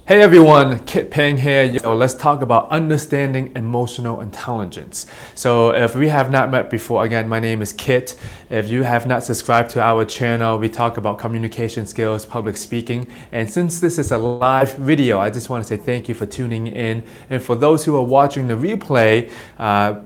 Hey everyone, Kit Peng here. Let's talk about understanding emotional intelligence. So if we have not met before, again, my name is Kit. If you have not subscribed to our channel, we talk about communication skills, public speaking. And since this is a live video, I just want to say thank you for tuning in. And for those who are watching the replay,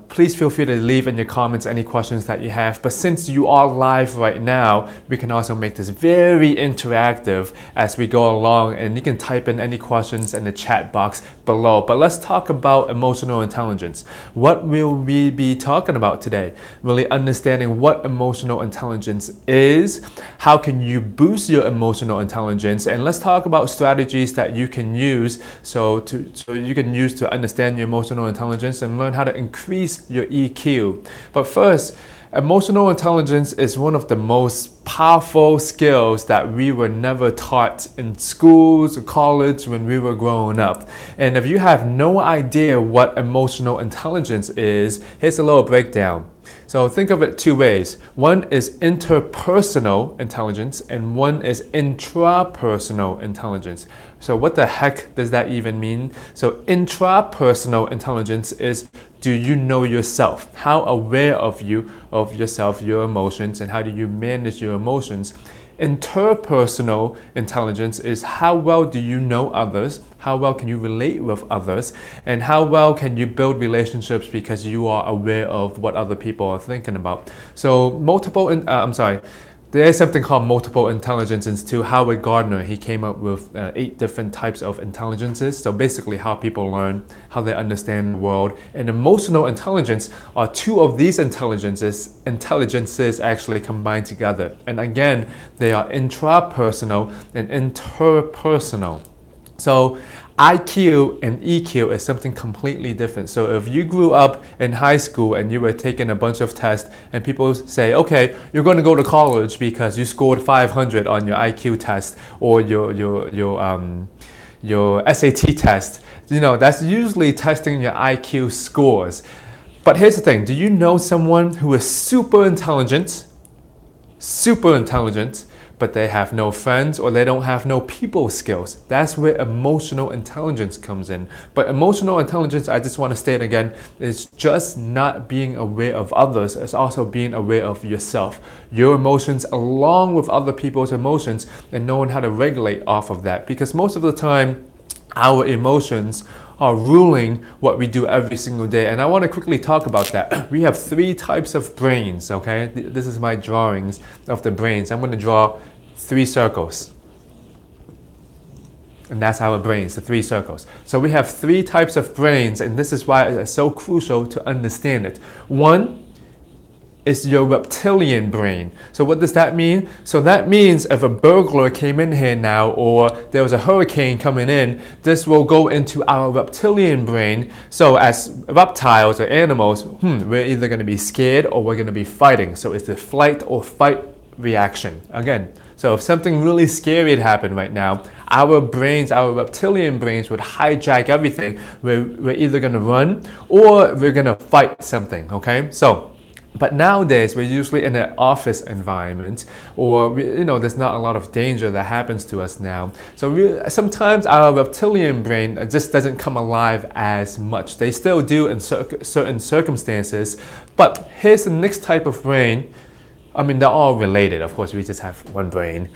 please feel free to leave in your comments any questions that you have. But since you are live right now, we can also make this very interactive as we go along, and you can type in any questions in the chat box below. But let's talk about emotional intelligence. What will we be talking about today? Really understanding what emotional intelligence is, how can you boost your emotional intelligence, and let's talk about strategies that you can use so you can use to understand your emotional intelligence and learn how to increase your EQ. But first, emotional intelligence is one of the most powerful skills that we were never taught in schools or college when we were growing up. And if you have no idea what emotional intelligence is, here's a little breakdown. So think of it two ways. One is interpersonal intelligence and one is intrapersonal intelligence. So what the heck does that even mean? So intrapersonal intelligence is, do you know yourself? How aware of yourself, your emotions, and how do you manage your emotions? Interpersonal intelligence is how well do you know others, how well can you relate with others, and how well can you build relationships because you are aware of what other people are thinking about. So there is something called multiple intelligences too. Howard Gardner, he came up with 8 different types of intelligences. So basically how people learn, how they understand the world. And emotional intelligence are 2 of these intelligences actually combined together. And again, they are intrapersonal and interpersonal. So IQ and EQ is something completely different. So if you grew up in high school and you were taking a bunch of tests and people say, okay, you're going to go to college because you scored 500 on your IQ test or your SAT test, that's usually testing your IQ scores. But here's the thing, do you know someone who is super intelligent, but they have no friends or they don't have no people skills? That's where emotional intelligence comes in. But emotional intelligence, I just want to state again, is just not being aware of others. It's also being aware of yourself, your emotions along with other people's emotions, and knowing how to regulate off of that. Because most of the time, our emotions are ruling what we do every single day. And I want to quickly talk about that. We have 3 types of brains, okay? This is my drawings of the brains. I'm going to draw 3 circles. And that's our brains, the 3 circles. So we have 3 types of brains, and this is why it's so crucial to understand it. One is your reptilian brain. So what does that mean? So that means if a burglar came in here now, or there was a hurricane coming in, this will go into our reptilian brain. So as reptiles or animals, we're either going to be scared or we're going to be fighting. So it's the flight or fight reaction. Again, so if something really scary had happened right now, our reptilian brains would hijack everything. We're either going to run or we're going to fight something, okay? But nowadays, we're usually in an office environment, or there's not a lot of danger that happens to us now. So sometimes our reptilian brain just doesn't come alive as much. They still do in certain circumstances. But here's the next type of brain. I mean, they're all related. Of course, we just have one brain.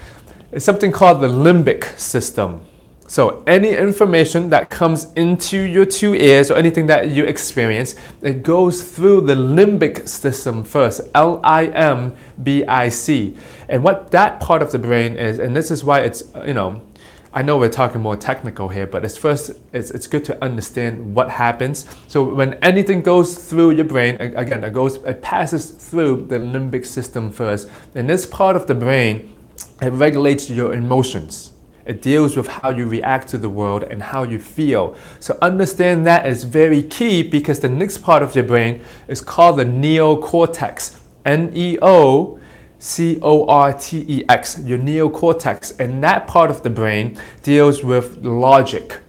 It's something called the limbic system. So any information that comes into your 2 ears or anything that you experience, it goes through the limbic system first, L-I-M-B-I-C. And what that part of the brain is, and this is why it's, I know we're talking more technical here, but it's good to understand what happens. So when anything goes through your brain, again, it passes through the limbic system first. And this part of the brain, it regulates your emotions. It deals with how you react to the world and how you feel. So understand that is very key, because the next part of your brain is called the neocortex. Neocortex, your neocortex. And that part of the brain deals with logic.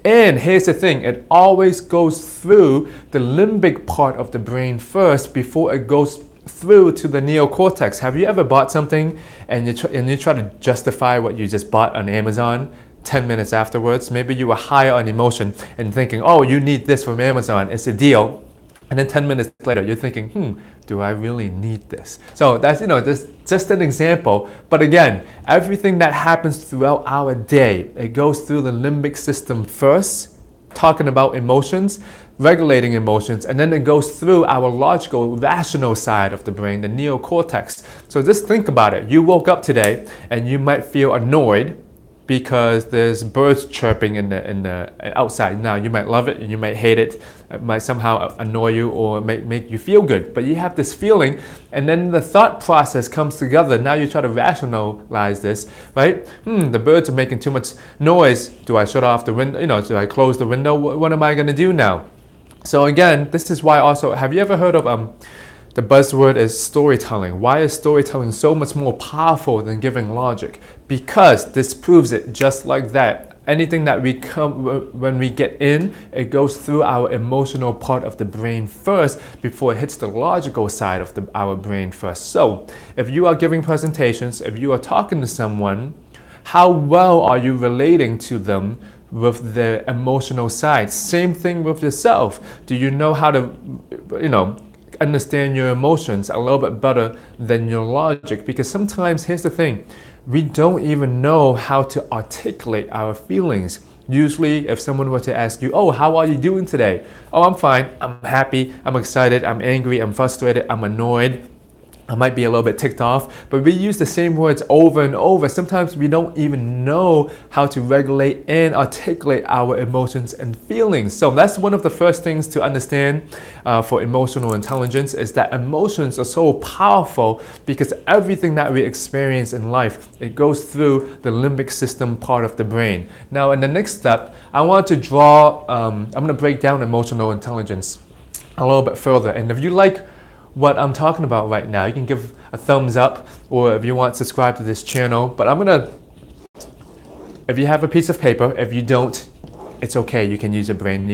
And here's the thing, it always goes through the limbic part of the brain first before it goes through to the neocortex. Have you ever bought something and you try to justify what you just bought on Amazon? 10 minutes afterwards. Maybe you were high on emotion and thinking, oh, you need this from Amazon, it's a deal. And then 10 minutes later, you're thinking, do I really need this? So that's, this just an example. But again, everything that happens throughout our day, it goes through the limbic system first, talking about emotions, regulating emotions, and then it goes through our logical, rational side of the brain, the neocortex. So just think about it. You woke up today and you might feel annoyed because there's birds chirping in the outside. Now you might love it and you might hate it. It might somehow annoy you or make you feel good. But you have this feeling, and then the thought process comes together. Now you try to rationalize this, right? The birds are making too much noise. Do I shut off the window? Do I close the window? What am I going to do now? So again, this is why also, have you ever heard of the buzzword is storytelling? Why is storytelling so much more powerful than giving logic? Because this proves it just like that. Anything that when we get in, it goes through our emotional part of the brain first before it hits the logical side of our brain first. So if you are giving presentations, if you are talking to someone, how well are you relating to them with the emotional side? Same thing with yourself. Do you know how to, understand your emotions a little bit better than your logic? Because sometimes, here's the thing, we don't even know how to articulate our feelings. Usually, if someone were to ask you, oh, how are you doing today? Oh, I'm fine, I'm happy, I'm excited, I'm angry, I'm frustrated, I'm annoyed, I might be a little bit ticked off, but we use the same words over and over. Sometimes we don't even know how to regulate and articulate our emotions and feelings. So that's one of the first things to understand for emotional intelligence, is that emotions are so powerful because everything that we experience in life, it goes through the limbic system part of the brain. Now, in the next step, I want to draw, I'm going to break down emotional intelligence a little bit further. And if you like what I'm talking about right now, you can give a thumbs up, or if you want, subscribe to this channel. But if you have a piece of paper, if you don't, it's okay, you can use your brain.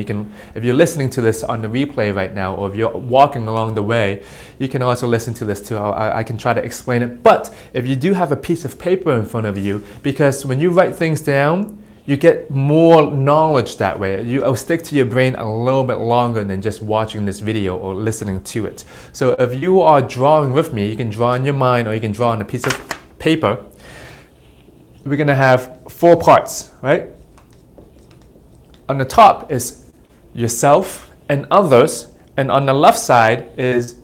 If you're listening to this on the replay right now, or if you're walking along the way, you can also listen to this too. I can try to explain it. But if you do have a piece of paper in front of you, because when you write things down, you get more knowledge that way. It'll stick to your brain a little bit longer than just watching this video or listening to it. So if you are drawing with me, you can draw in your mind or you can draw on a piece of paper. We're going to have 4 parts, right? On the top is yourself and others, and on the left side is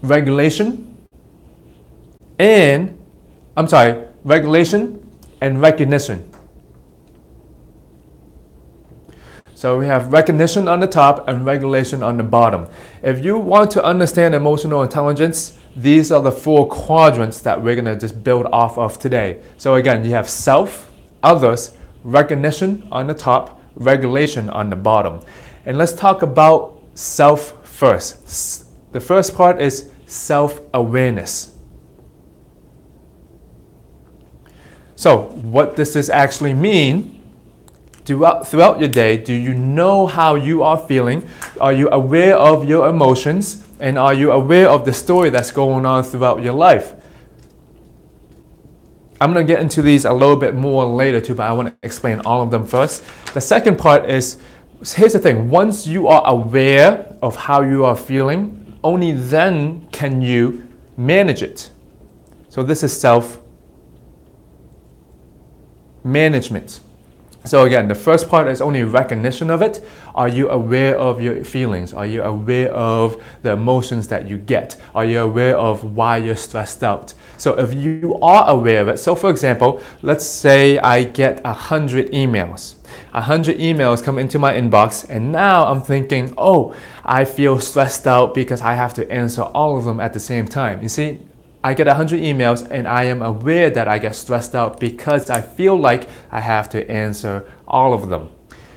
regulation and recognition. So we have recognition on the top and regulation on the bottom. If you want to understand emotional intelligence, these are the 4 quadrants that we're going to just build off of today. So again, you have self, others, recognition on the top, regulation on the bottom. And let's talk about self first. The first part is self-awareness. So what does this actually mean? Throughout your day, do you know how you are feeling? Are you aware of your emotions? And are you aware of the story that's going on throughout your life? I'm going to get into these a little bit more later too, but I want to explain all of them first. The second part is, here's the thing, once you are aware of how you are feeling, only then can you manage it. So this is self-management. So again, the first part is only recognition of it. Are you aware of your feelings? Are you aware of the emotions that you get? Are you aware of why you're stressed out? So if you are aware of it, so for example, let's say I get 100 emails. 100 emails come into my inbox, and now I'm thinking, oh, I feel stressed out because I have to answer all of them at the same time. You see, I get 100 emails and I am aware that I get stressed out because I feel like I have to answer all of them.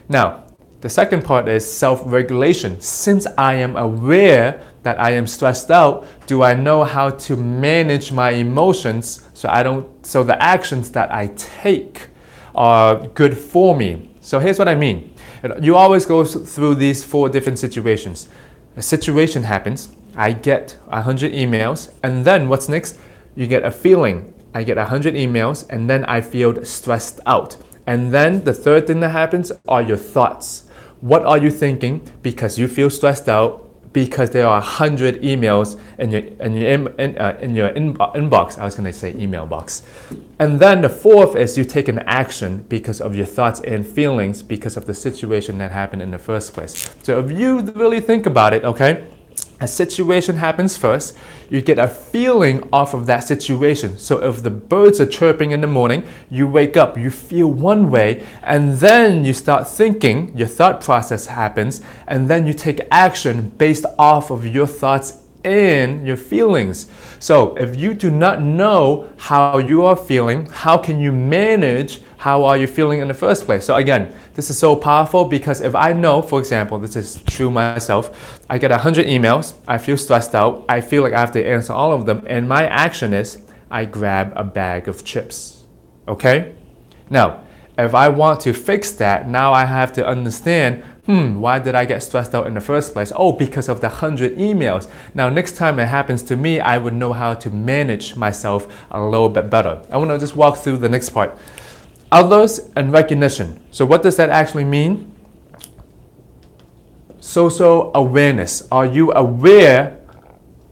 Now, the second part is self-regulation. Since I am aware that I am stressed out, do I know how to manage my emotions so the actions that I take are good for me? So here's what I mean. You always go through these 4 different situations. A situation happens, I get 100 emails, and then what's next? You get a feeling. I get 100 emails, and then I feel stressed out. And then the third thing that happens are your thoughts. What are you thinking because you feel stressed out because there are 100 emails in your inbox? I was going to say email box. And then the fourth is you take an action because of your thoughts and feelings because of the situation that happened in the first place. So if you really think about it, okay, a situation happens first, you get a feeling off of that situation. So if the birds are chirping in the morning, you wake up, you feel one way, and then you start thinking, your thought process happens, and then you take action based off of your thoughts and your feelings. So if you do not know how you are feeling, how can you manage how are you feeling in the first place? So again, this is so powerful because if I know, for example, this is true myself, I get 100 emails, I feel stressed out, I feel like I have to answer all of them, and my action is I grab a bag of chips. Okay? Now, if I want to fix that, now I have to understand, why did I get stressed out in the first place? Oh, because of the 100 emails. Now, next time it happens to me, I would know how to manage myself a little bit better. I want to just walk through the next part. Others and recognition. So what does that actually mean? Social awareness. Are you aware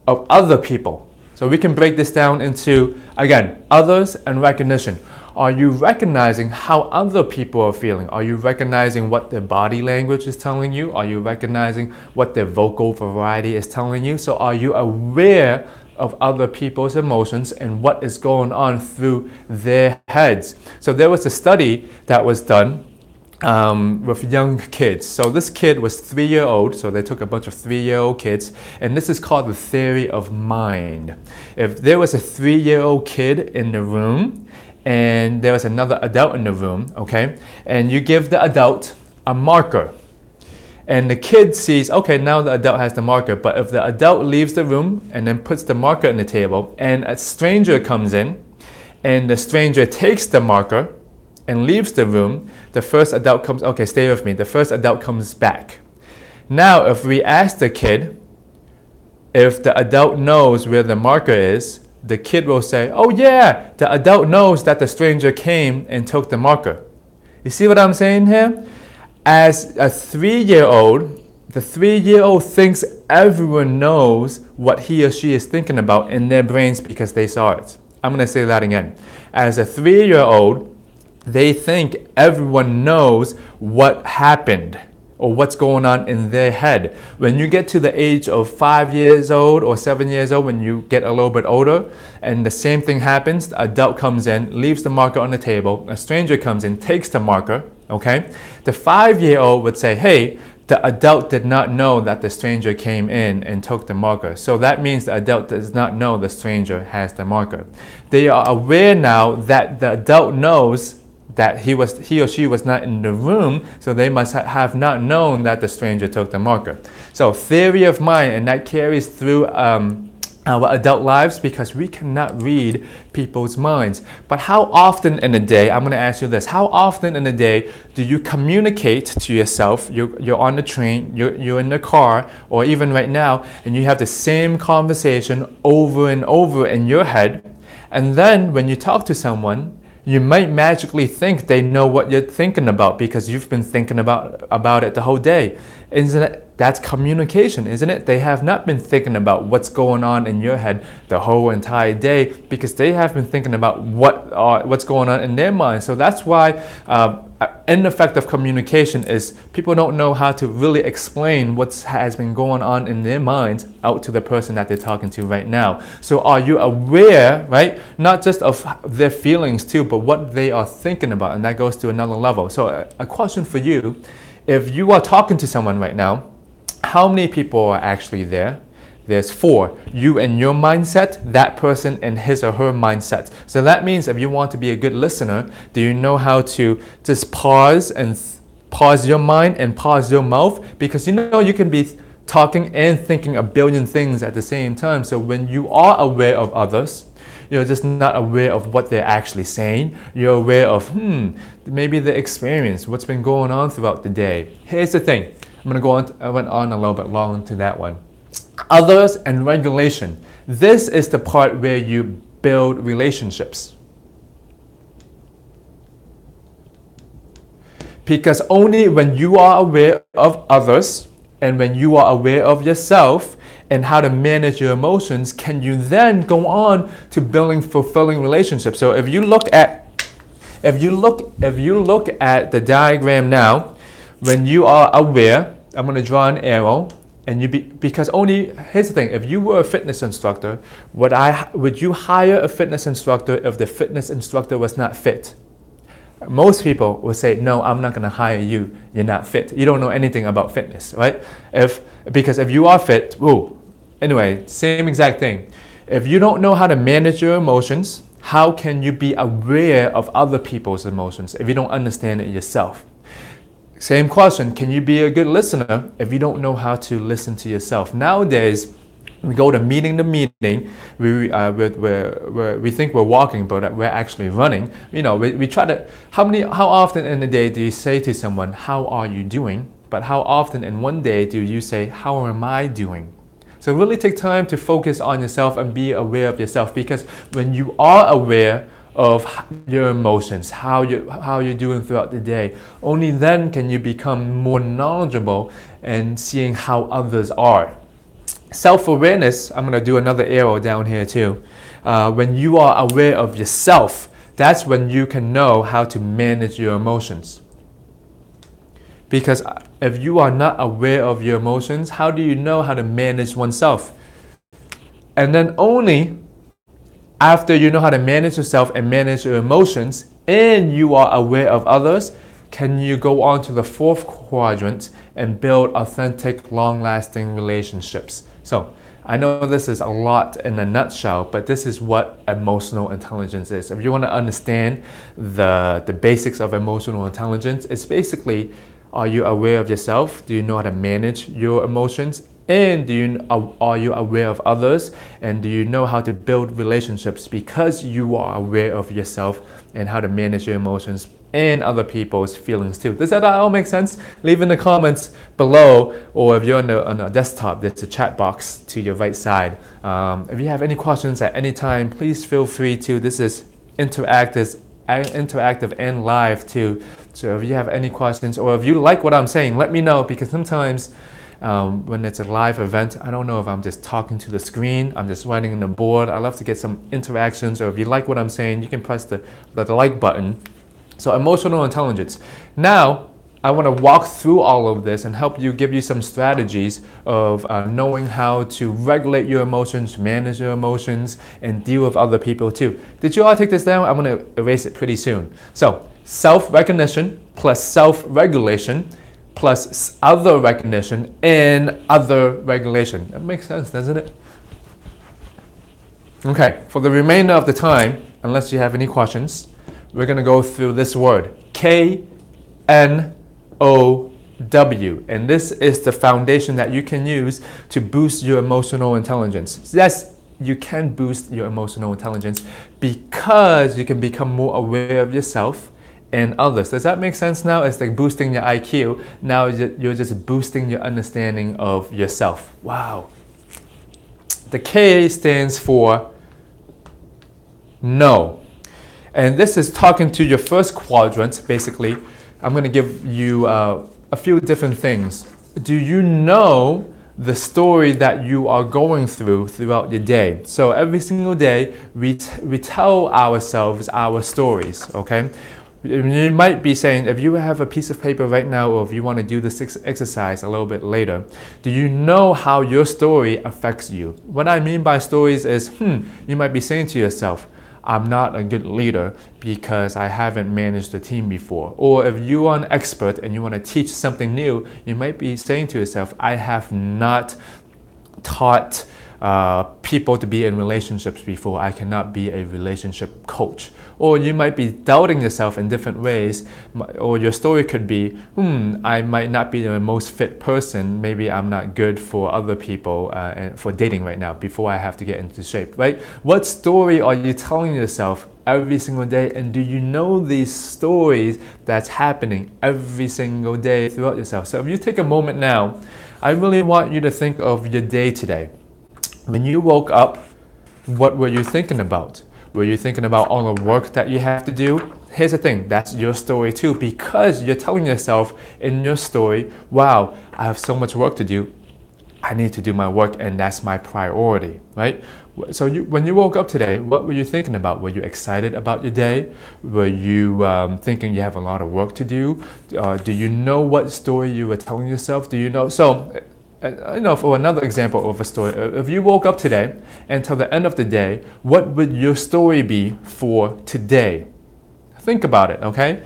of other people? So we can break this down into, again, others and recognition. Are you recognizing how other people are feeling? Are you recognizing what their body language is telling you? Are you recognizing what their vocal variety is telling you? So are you aware of other people's emotions and what is going on through their heads? So there was a study that was done with young kids. So this kid was 3-year-old, so they took a bunch of 3-year-old kids, and this is called the theory of mind. If there was a 3-year-old kid in the room and there was another adult in the room, okay, and you give the adult a marker, and the kid sees, okay, now the adult has the marker, but if the adult leaves the room and then puts the marker on the table, and a stranger comes in, and the stranger takes the marker and leaves the room, the first adult comes, okay, stay with me, the first adult comes back. Now, if we ask the kid, if the adult knows where the marker is, the kid will say, oh yeah, the adult knows that the stranger came and took the marker. You see what I'm saying here? As a 3-year-old, the 3-year-old thinks everyone knows what he or she is thinking about in their brains because they saw it. I'm going to say that again. As a 3-year-old, they think everyone knows what happened or what's going on in their head. When you get to the age of 5 years old or 7 years old, when you get a little bit older, and the same thing happens, the adult comes in, leaves the marker on the table, a stranger comes in, takes the marker, okay? The 5-year-old would say, hey, the adult did not know that the stranger came in and took the marker. So that means the adult does not know the stranger has the marker. They are aware now that the adult knows that he or she was not in the room, so they must have not known that the stranger took the marker. So theory of mind, and that carries through our adult lives because we cannot read people's minds. But how often in a day, I'm going to ask you this, how often in a day do you communicate to yourself, you're on the train, you're in the car, or even right now, and you have the same conversation over and over in your head, and then when you talk to someone, you might magically think they know what you're thinking about because you've been thinking about it the whole day. Isn't it? That's communication, isn't it? They have not been thinking about what's going on in your head the whole entire day because they have been thinking about what's going on in their mind. So that's why ineffective communication is people don't know how to really explain what has been going on in their minds out to the person that they're talking to right now. So are you aware, right? Not just of their feelings too, but what they are thinking about, and that goes to another level. So a question for you, if you are talking to someone right now, how many people are actually there? There's 4. You and your mindset, that person and his or her mindset. So that means if you want to be a good listener, do you know how to just pause and pause your mind and pause your mouth? Because you know you can be talking and thinking a billion things at the same time. So when you are aware of others, you're just not aware of what they're actually saying. You're aware of, maybe the experience, what's been going on throughout the day. Here's the thing. I'm going to go on, I went on a little bit long to that one. Others and regulation. This is the part where you build relationships. Because only when you are aware of others and when you are aware of yourself and how to manage your emotions, can you then go on to building fulfilling relationships. So if you look at the diagram now, when you are aware, I'm going to draw an arrow, and because only, here's the thing, if you were a fitness instructor, would you hire a fitness instructor if the fitness instructor was not fit? Most people will say, no, I'm not going to hire you. You're not fit. You don't know anything about fitness, right? Because if you are fit, anyway, same exact thing. If you don't know how to manage your emotions, how can you be aware of other people's emotions if you don't understand it yourself? Same question, can you be a good listener if you don't know how to listen to yourself? Nowadays, we go to meeting, we think we're walking, but we're actually running. We try to, how often in the day do you say to someone, how are you doing? But how often in one day do you say, how am I doing? So really take time to focus on yourself and be aware of yourself, because when you are aware of your emotions, how you're doing throughout the day, only then can you become more knowledgeable and seeing how others are. Self-awareness, I'm going to do another arrow down here too. When you are aware of yourself, that's when you can know how to manage your emotions. Because if you are not aware of your emotions, how do you know how to manage oneself? And then only after you know how to manage yourself and manage your emotions, and you are aware of others, can you go on to the fourth quadrant and build authentic, long-lasting relationships. So I know this is a lot in a nutshell, but this is what emotional intelligence is. If you want to understand the basics of emotional intelligence, it's basically, are you aware of yourself? Do you know how to manage your emotions? And are you aware of others? And do you know how to build relationships because you are aware of yourself and how to manage your emotions and other people's feelings too? Does that all make sense? Leave in the comments below, or if you're on a desktop, there's a chat box to your right side. If you have any questions at any time, please feel free to. This is interactive and live too. So if you have any questions, or if you like what I'm saying, let me know, because sometimes when it's a live event, I don't know if I'm just talking to the screen, I'm just writing on the board. I love to get some interactions, or if you like what I'm saying, you can press the like button. So emotional intelligence. Now, I want to walk through all of this and give you some strategies of knowing how to regulate your emotions, manage your emotions, and deal with other people too. Did you all take this down? I'm going to erase it pretty soon. So, self-recognition plus self-regulation plus other recognition and other regulation. That makes sense, doesn't it? Okay, for the remainder of the time, unless you have any questions, we're going to go through this word, KNOW. And this is the foundation that you can use to boost your emotional intelligence. Yes, you can boost your emotional intelligence because you can become more aware of yourself and others. Does that make sense now? It's like boosting your IQ. Now you're just boosting your understanding of yourself. Wow. The K stands for know. And this is talking to your first quadrant, basically. I'm going to give you a few different things. Do you know the story that you are going throughout your day? So every single day, we tell ourselves our stories, okay? You might be saying, if you have a piece of paper right now, or if you want to do this exercise a little bit later, do you know how your story affects you? What I mean by stories is, you might be saying to yourself, I'm not a good leader because I haven't managed a team before. Or if you are an expert and you want to teach something new, you might be saying to yourself, I have not taught people to be in relationships before. I cannot be a relationship coach. Or you might be doubting yourself in different ways, or your story could be, I might not be the most fit person. Maybe I'm not good for other people and for dating right now before I have to get into shape, right? What story are you telling yourself every single day? And do you know these stories that's happening every single day throughout yourself? So if you take a moment now, I really want you to think of your day today. When you woke up, what were you thinking about? Were you thinking about all the work that you have to do? Here's the thing, that's your story too, because you're telling yourself in your story, wow, I have so much work to do. I need to do my work, and that's my priority, right? So when you woke up today, what were you thinking about? Were you excited about your day? Were you thinking you have a lot of work to do? Do you know what story you were telling yourself? Do you know? So, for another example of a story, if you woke up today and till the end of the day, what would your story be for today? Think about it, okay?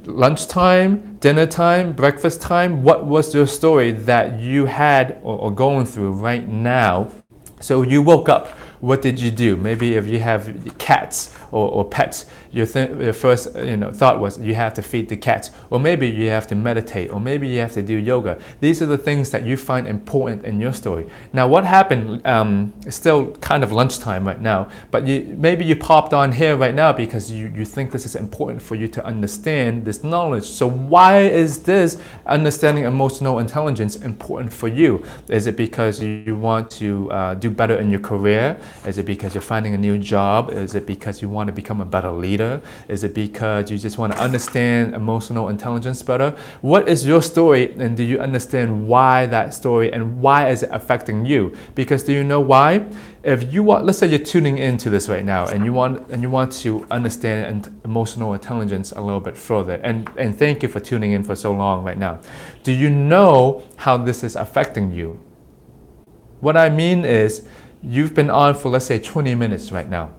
Lunchtime, dinner time, breakfast time, what was your story that you had or going through right now? So you woke up, what did you do? Maybe if you have cats or pets, your first thought was you have to feed the cats, or maybe you have to meditate, or maybe you have to do yoga. These are the things that you find important in your story. Now what happened, it's still kind of lunchtime right now, but maybe you popped on here right now because you think this is important for you to understand this knowledge. So why is this understanding emotional intelligence important for you? Is it because you want to do better in your career? Is it because you're finding a new job? Is it because you want to become a better leader? Is it because you just want to understand emotional intelligence better? What is your story, and do you understand why that story and why is it affecting you? Because do you know why? If you want, let's say you're tuning into this right now and you want to understand emotional intelligence a little bit further, and thank you for tuning in for so long right now. Do you know how this is affecting you? What I mean is, you've been on for, let's say, 20 minutes right now,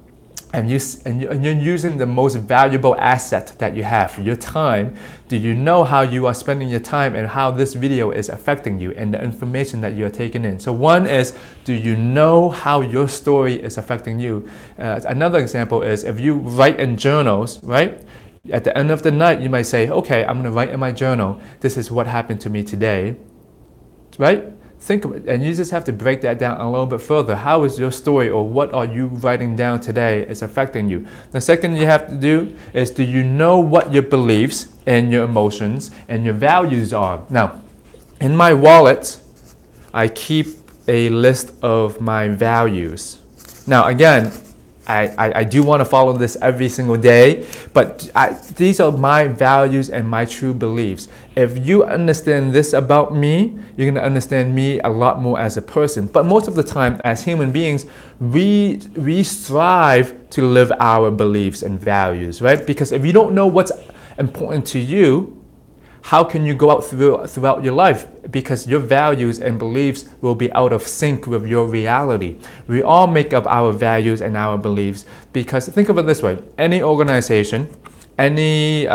and you're using the most valuable asset that you have, your time. Do you know how you are spending your time and how this video is affecting you and the information that you're taking in? So one is, do you know how your story is affecting you? Another example is, if you write in journals, right? At the end of the night, you might say, okay, I'm going to write in my journal, this is what happened to me today, right? Think of it, and you just have to break that down a little bit further. How is your story, or what are you writing down today, is affecting you? The second you have to do is, do you know what your beliefs and your emotions and your values are? Now, in my wallet, I keep a list of my values. Now, again, I do want to follow this every single day, but these are my values and my true beliefs. If you understand this about me, you're going to understand me a lot more as a person. But most of the time, as human beings, we strive to live our beliefs and values, right? Because if you don't know what's important to you, how can you go out throughout your life? Because your values and beliefs will be out of sync with your reality. We all make up our values and our beliefs, because think of it this way: any organization, any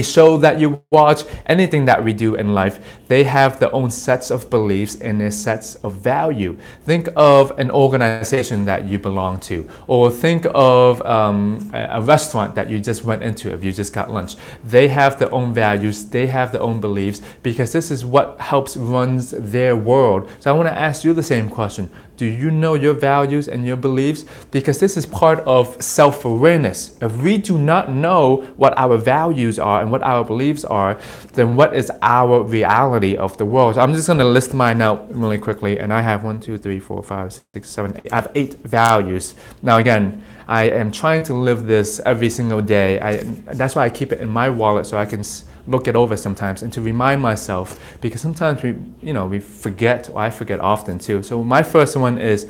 show that you watch, anything that we do in life, they have their own sets of beliefs and their sets of value. Think of an organization that you belong to, or think of a restaurant that you just went into if you just got lunch. They have their own values, they have their own beliefs, because this is what helps runs their world. So I want to ask you the same question. Do you know your values and your beliefs? Because this is part of self-awareness. If we do not know what our values are and what our beliefs are, then what is our reality of the world? So I'm just going to list mine out really quickly. And I have 1, 2, 3, 4, 5, 6, 7, 8. I have 8 values. Now again, I am trying to live this every single day. That's why I keep it in my wallet, so I can look it over sometimes, and to remind myself, because sometimes we forget, or I forget often too. So my first one is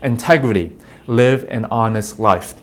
integrity, live an honest life.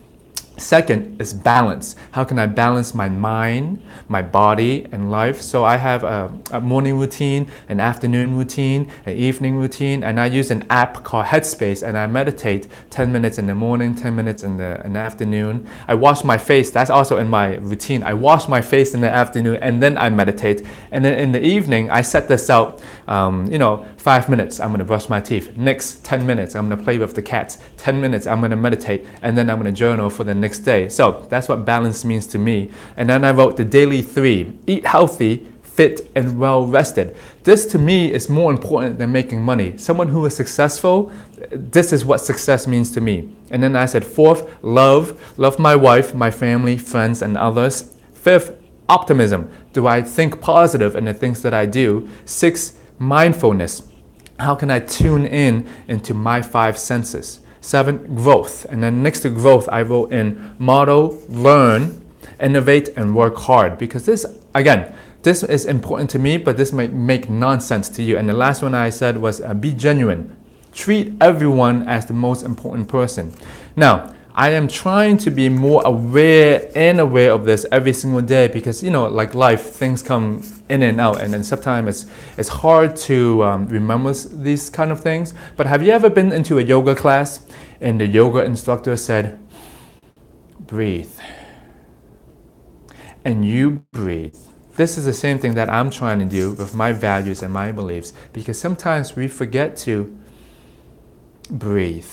Second is balance. How can I balance my mind, my body, and life? So I have a morning routine, an afternoon routine, an evening routine, and I use an app called Headspace, and I meditate 10 minutes in the morning, 10 minutes in the afternoon. I wash my face. That's also in my routine. I wash my face in the afternoon, and then I meditate. And then in the evening, I set this out, 5 minutes, I'm going to brush my teeth. Next 10 minutes, I'm going to play with the cats. 10 minutes, I'm going to meditate, and then I'm going to journal for the next day. So that's what balance means to me. And then I wrote the daily 3: eat healthy, fit, and well rested. This to me is more important than making money. Someone who is successful, this is what success means to me. And then I said 4th, love my wife, my family, friends, and others. 5th, optimism. Do I think positive in the things that I do? 6th, mindfulness. How can I tune in into my 5 senses? 7, growth. And then next to growth, I wrote in model, learn, innovate, and work hard. Because this, again, this is important to me, but this might make nonsense to you. And the last one I said was be genuine. Treat everyone as the most important person. Now, I am trying to be more aware of this every single day because, like life, things come in and out, and then sometimes it's hard to remember these kind of things. But have you ever been into a yoga class and the yoga instructor said, breathe, and you breathe? This is the same thing that I'm trying to do with my values and my beliefs, because sometimes we forget to breathe.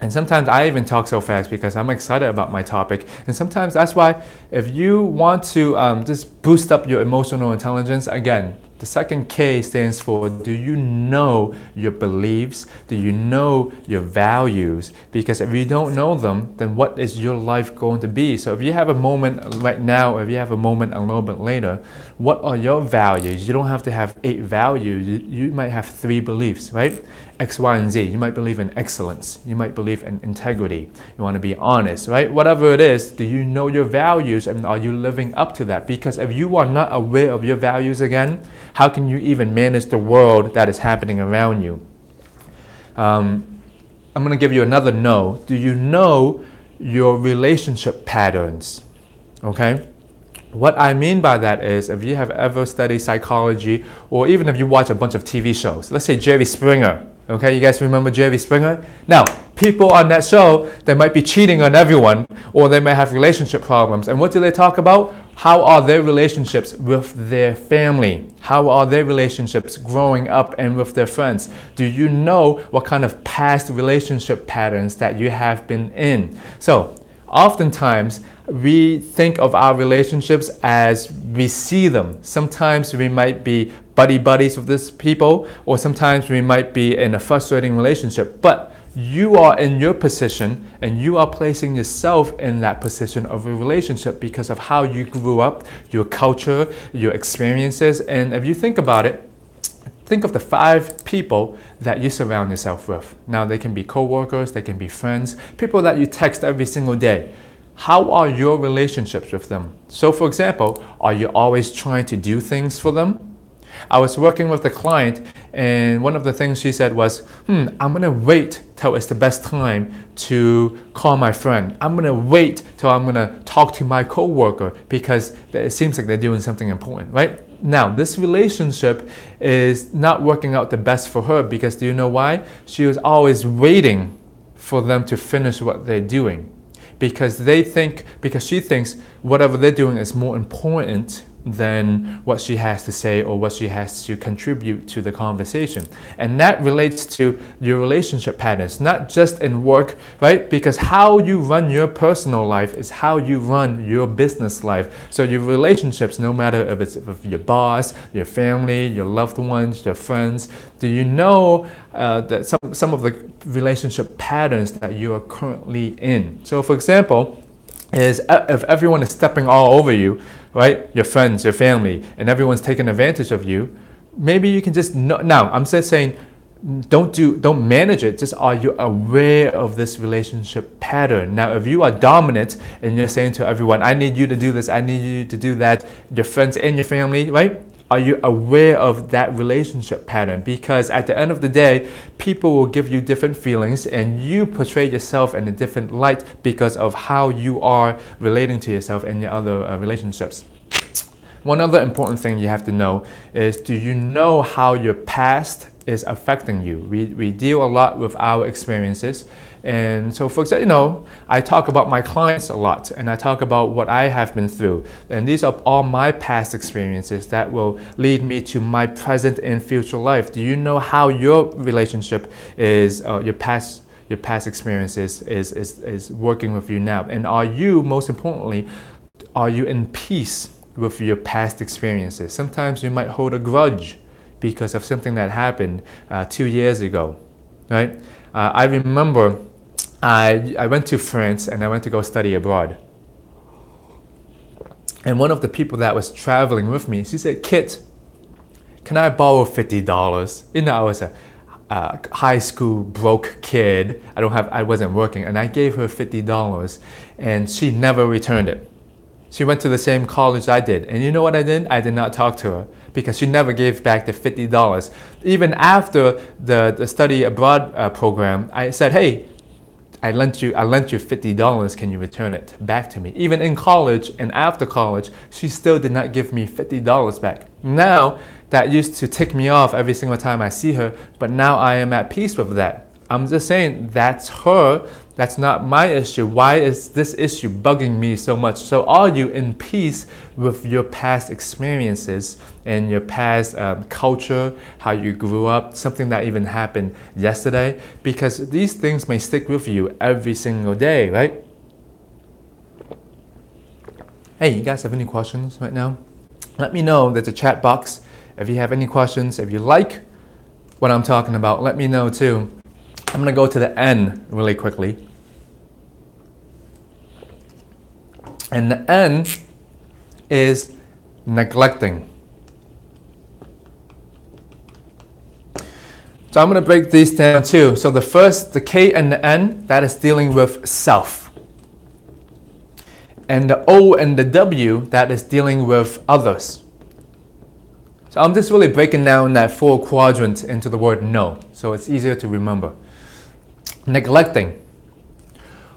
And sometimes I even talk so fast because I'm excited about my topic. And sometimes that's why if you want to just boost up your emotional intelligence, again, the second K stands for, do you know your beliefs? Do you know your values? Because if you don't know them, then what is your life going to be? So if you have a moment right now, if you have a moment a little bit later, what are your values? You don't have to have 8 values. You might have 3 beliefs, right? X, Y, and Z. You might believe in excellence. You might believe in integrity. You want to be honest, right? Whatever it is, do you know your values and are you living up to that? Because if you are not aware of your values again, how can you even manage the world that is happening around you? I'm going to give you another no. Do you know your relationship patterns? Okay? What I mean by that is, if you have ever studied psychology, or even if you watch a bunch of TV shows, let's say Jerry Springer, okay, you guys remember Jerry Springer? Now, people on that show, they might be cheating on everyone, or they might have relationship problems. And what do they talk about? How are their relationships with their family? How are their relationships growing up and with their friends? Do you know what kind of past relationship patterns that you have been in? So, oftentimes, we think of our relationships as we see them. Sometimes we might be buddies with these people, or sometimes we might be in a frustrating relationship. But you are in your position and you are placing yourself in that position of a relationship because of how you grew up, your culture, your experiences. And if you think about it, think of the 5 people that you surround yourself with. Now, they can be co-workers, they can be friends, people that you text every single day. How are your relationships with them? So, for example, are you always trying to do things for them? I was working with a client, and one of the things she said was, I'm going to wait till it's the best time to call my friend. I'm going to wait till I'm going to talk to my coworker because it seems like they're doing something important, right? Now, this relationship is not working out the best for her because do you know why? She was always waiting for them to finish what they're doing. Because she thinks whatever they're doing is more important than what she has to say or what she has to contribute to the conversation. And that relates to your relationship patterns, not just in work, right? Because how you run your personal life is how you run your business life. So your relationships, no matter if it's with your boss, your family, your loved ones, your friends, do you know that some of the relationship patterns that you are currently in? So for example, is if everyone is stepping all over you, right? Your friends, your family, and everyone's taking advantage of you, maybe you can just know. Now, I'm just saying, don't manage it. Just are you aware of this relationship pattern? Now, if you are dominant and you're saying to everyone, I need you to do this, I need you to do that, your friends and your family, right? Are you aware of that relationship pattern? Because at the end of the day, people will give you different feelings and you portray yourself in a different light because of how you are relating to yourself in your other relationships. One other important thing you have to know is, do you know how your past is affecting you? We deal a lot with our experiences. And so, for example, I talk about my clients a lot and I talk about what I have been through. And these are all my past experiences that will lead me to my present and future life. Do you know how your relationship is, your past experiences is working with you now? And are you, most importantly, are you in peace with your past experiences? Sometimes you might hold a grudge because of something that happened 2 years ago, right? I remember I went to France and I went to go study abroad. And one of the people that was traveling with me, she said, Kit, can I borrow $50? I was like, high school broke kid. I wasn't working, and I gave her $50, and she never returned it. She went to the same college I did, and you know what I did? I did not talk to her because she never gave back the $50. Even after the study abroad program, I said, "Hey, I lent you $50. Can you return it back to me?" Even in college and after college, she still did not give me $50 back. Now, that used to tick me off every single time I see her, but now I am at peace with that. I'm just saying that's her. That's not my issue. Why is this issue bugging me so much? So are you in peace with your past experiences and your past culture, how you grew up, something that even happened yesterday? Because these things may stick with you every single day, right? Hey, you guys have any questions right now? Let me know. There's a chat box. If you have any questions, if you like what I'm talking about, let me know too. I'm going to go to the N really quickly. And the N is neglecting. So I'm going to break these down too. So the K and the N, that is dealing with self. And the O and the W, that is dealing with others. So I'm just really breaking down that 4 quadrants into the word no, so it's easier to remember. Neglecting.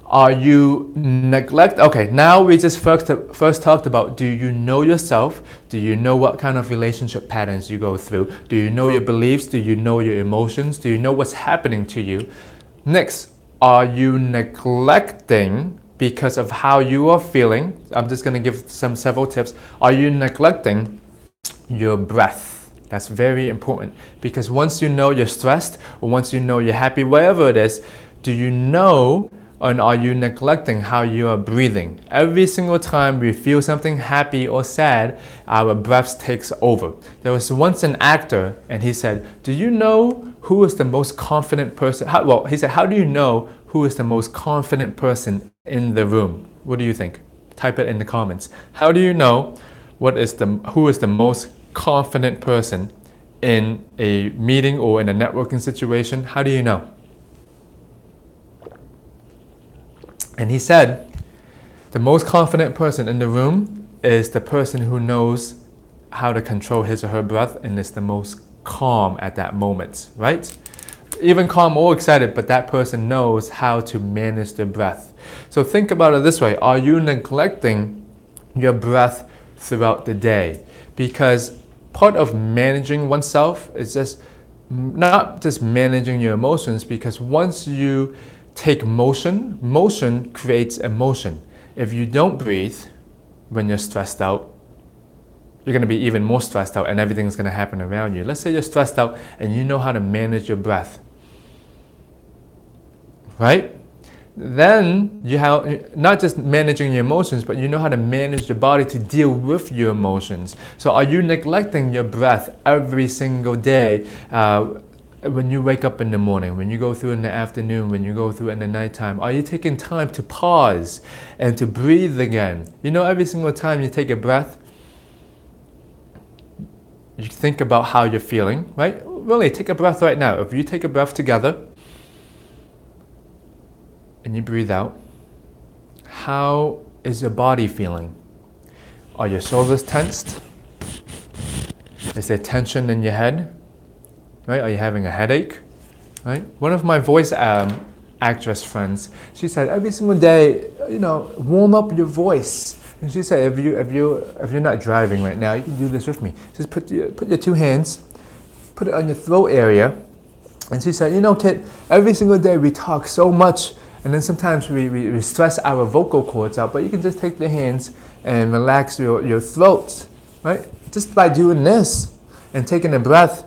Are you okay, now we just first talked about, do you know yourself? Do you know what kind of relationship patterns you go through? Do you know your beliefs? Do you know your emotions? Do you know what's happening to you? Next, are you neglecting because of how you are feeling? I'm just going to give several tips. Are you neglecting your breath? That's very important, because once you know you're stressed, or once you know you're happy, whatever it is, do you know, and are you neglecting how you are breathing? Every single time we feel something happy or sad, our breath takes over. There was once an actor, and he said, do you know who is the most confident person? He said, how do you know who is the most confident person in the room? What do you think? Type it in the comments. How do you know who is the most confident person in a meeting or in a networking situation? How do you know? And he said, the most confident person in the room is the person who knows how to control his or her breath and is the most calm at that moment, right? Even calm or excited, but that person knows how to manage their breath. So think about it this way. Are you neglecting your breath throughout the day? Because part of managing oneself is just not just managing your emotions, because once you take motion creates emotion. If you don't breathe when you're stressed out, you're going to be even more stressed out, and everything's going to happen around you. Let's say you're stressed out and you know how to manage your breath, right? Then you have not just managing your emotions, but you know how to manage your body to deal with your emotions. So are you neglecting your breath every single day? When you wake up in the morning, when you go through in the afternoon, when you go through in the nighttime, are you taking time to pause and to breathe again? You know, every single time you take a breath, you think about how you're feeling, right? Really, take a breath right now. If you take a breath together and you breathe out, how is your body feeling? Are your shoulders tensed? Is there tension in your head? Right? Are you having a headache? Right? One of my voice actress friends, she said every single day, warm up your voice. And she said if you're not driving right now, you can do this with me. Just put your 2 hands, put it on your throat area, and she said, Kit, every single day we talk so much, and then sometimes we stress our vocal cords out, but you can just take the hands and relax your throat, right? Just by doing this and taking a breath,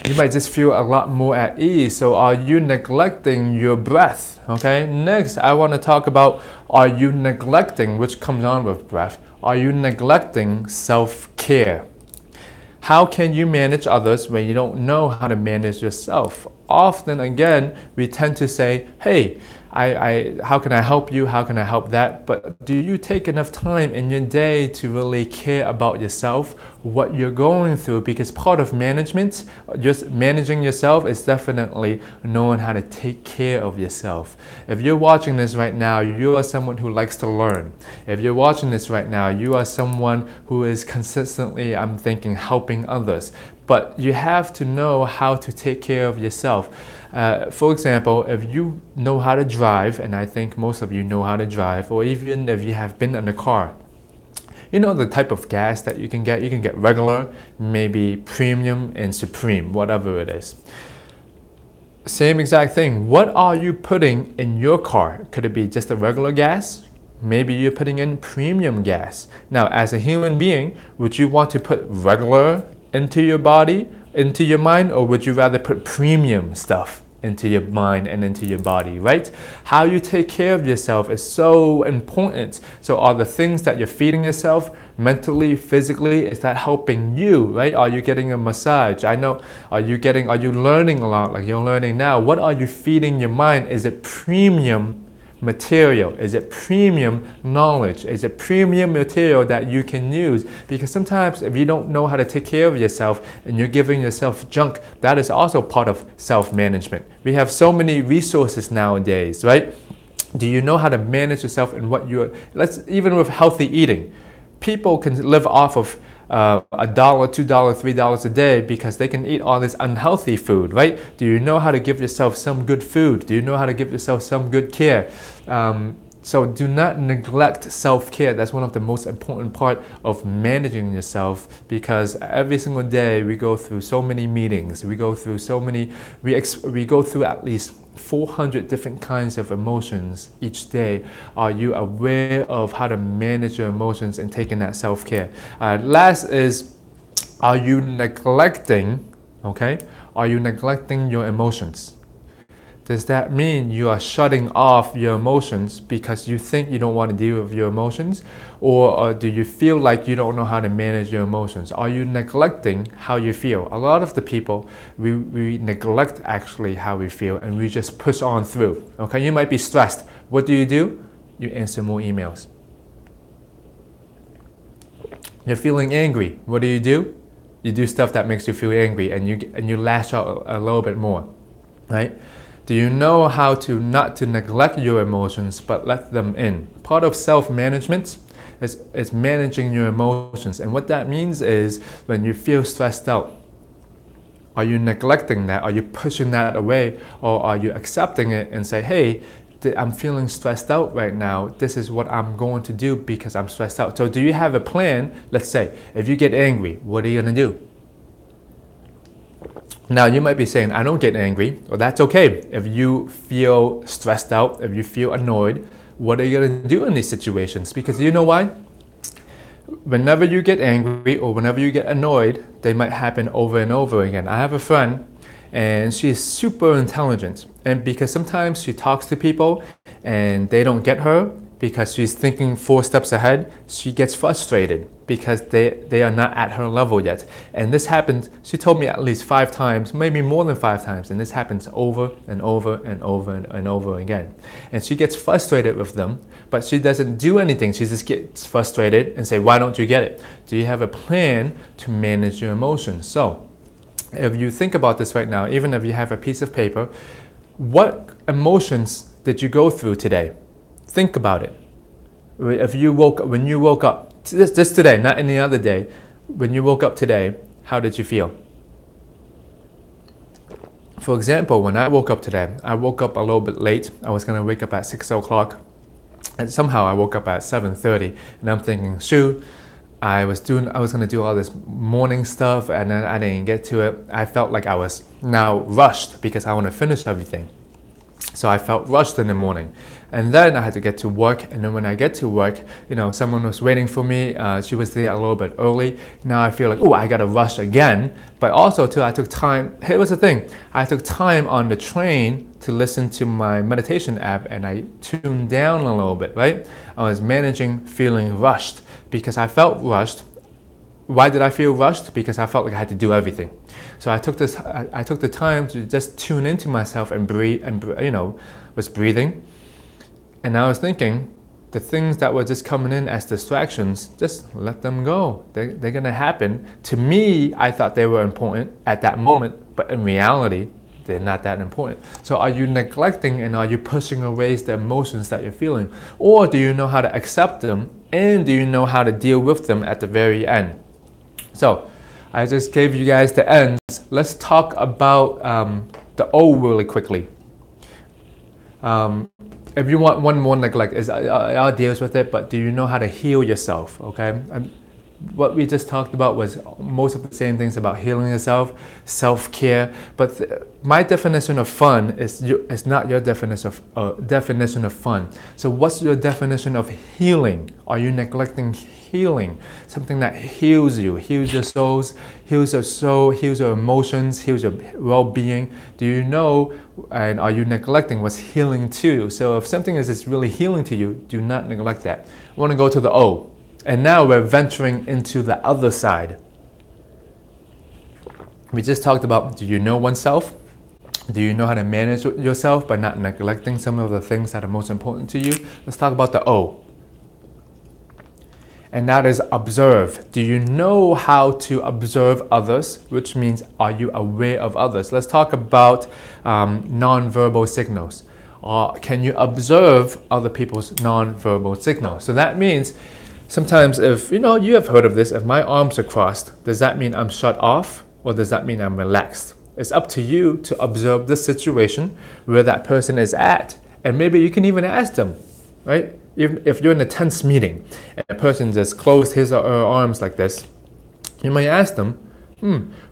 you might just feel a lot more at ease. So are you neglecting your breath? Okay, next I want to talk about, are you neglecting, which comes on with breath, are you neglecting self-care? How can you manage others when you don't know how to manage yourself? Often, again, we tend to say, hey, how can I help you? How can I help that? But do you take enough time in your day to really care about yourself, what you're going through? Because part of management, just managing yourself, is definitely knowing how to take care of yourself. If you're watching this right now, you are someone who likes to learn. If you're watching this right now, you are someone who is consistently, I'm thinking, helping others. But you have to know how to take care of yourself. For example, if you know how to drive, and I think most of you know how to drive, or even if you have been in a car, you know the type of gas that you can get. You can get regular, maybe premium, and supreme, whatever it is. Same exact thing. What are you putting in your car? Could it be just a regular gas? Maybe you're putting in premium gas. Now, as a human being, would you want to put regular into your body, into your mind, or would you rather put premium stuff into your mind and into your body, right? How you take care of yourself is so important. So are the things that you're feeding yourself mentally, physically, is that helping you, right? Are you getting a massage? I know, are you learning a lot like you're learning now? What are you feeding your mind? Is it premium material? Is it premium knowledge? Is it premium material that you can use? Because sometimes if you don't know how to take care of yourself and you're giving yourself junk, that is also part of self-management. We have so many resources nowadays, right? Do you know how to manage yourself and what you're, even with healthy eating, people can live off of $1, $2, $3 a day because they can eat all this unhealthy food, right? Do you know how to give yourself some good food? Do you know how to give yourself some good care? So do not neglect self-care. That's one of the most important part of managing yourself, because every single day we go through so many meetings. We go through so many, we go through at least 400 different kinds of emotions each day. Are you aware of how to manage your emotions and taking that self-care? Last is, are you neglecting, okay? Are you neglecting your emotions? Does that mean you are shutting off your emotions because you think you don't want to deal with your emotions? Or do you feel like you don't know how to manage your emotions? Are you neglecting how you feel? A lot of the people, we neglect actually how we feel, and we just push on through. Okay, you might be stressed. What do? You answer more emails. You're feeling angry. What do? You do stuff that makes you feel angry, and you lash out a little bit more, right? Do you know how to not to neglect your emotions but let them in? Part of self-management is managing your emotions. And what that means is, when you feel stressed out, are you neglecting that? Are you pushing that away? Or are you accepting it and say, hey, I'm feeling stressed out right now. This is what I'm going to do because I'm stressed out. So do you have a plan? Let's say, if you get angry, what are you going to do? Now, you might be saying, I don't get angry. Well, that's okay. If you feel stressed out, if you feel annoyed, what are you going to do in these situations? Because you know why? Whenever you get angry or whenever you get annoyed, they might happen over and over again. I have a friend, and she is super intelligent. And because sometimes she talks to people and they don't get her because she's thinking 4 steps ahead, she gets frustrated because they are not at her level yet. And this happens, she told me, at least 5 times, maybe more than 5 times. And this happens over and over and over and over again. And she gets frustrated with them, but she doesn't do anything. She just gets frustrated and say, why don't you get it? Do you have a plan to manage your emotions? So if you think about this right now, even if you have a piece of paper, what emotions did you go through today? Think about it. When you woke up, just today, not any other day, when you woke up today, how did you feel? For example, when I woke up today, I woke up a little bit late. I was going to wake up at 6 o'clock, and somehow I woke up at 7:30, and I'm thinking, shoot, I was going to do all this morning stuff, and then I didn't get to it. I felt like I was now rushed because I want to finish everything. So I felt rushed in the morning. And then I had to get to work. And then when I get to work, someone was waiting for me. She was there a little bit early. Now I feel like, oh, I got to rush again. But also too, I took time. Here was the thing. I took time on the train to listen to my meditation app, and I tuned down a little bit, right? I was managing feeling rushed because I felt rushed. Why did I feel rushed? Because I felt like I had to do everything. So I took the time to just tune into myself and breathe, and was breathing. And I was thinking, the things that were just coming in as distractions, just let them go. They're going to happen. To me, I thought they were important at that moment, but in reality, they're not that important. So are you neglecting and are you pushing away the emotions that you're feeling? Or do you know how to accept them and do you know how to deal with them at the very end? So I just gave you guys the ends. Let's talk about the O really quickly. If you want one more neglect, I'll deal with it, but do you know how to heal yourself, okay? And what we just talked about was most of the same things about healing yourself, self-care, but my definition of fun is not your definition of fun. So what's your definition of healing? Are you neglecting healing? Something that heals you, heals your souls, heals your soul, heals your emotions, heals your well-being. Do you know, and are you neglecting what's healing to you? So if something is just really healing to you, do not neglect that. I want to go to the O. And now we're venturing into the other side. We just talked about, do you know oneself? Do you know how to manage yourself by not neglecting some of the things that are most important to you? Let's talk about the O. And that is observe. Do you know how to observe others? Which means, are you aware of others? Let's talk about non-verbal signals. Can you observe other people's non-verbal signals? So that means, sometimes if, you have heard of this, if my arms are crossed, does that mean I'm shut off or does that mean I'm relaxed? It's up to you to observe the situation where that person is at. And maybe you can even ask them, right? If you're in a tense meeting and a person just closed his or her arms like this, you might ask them,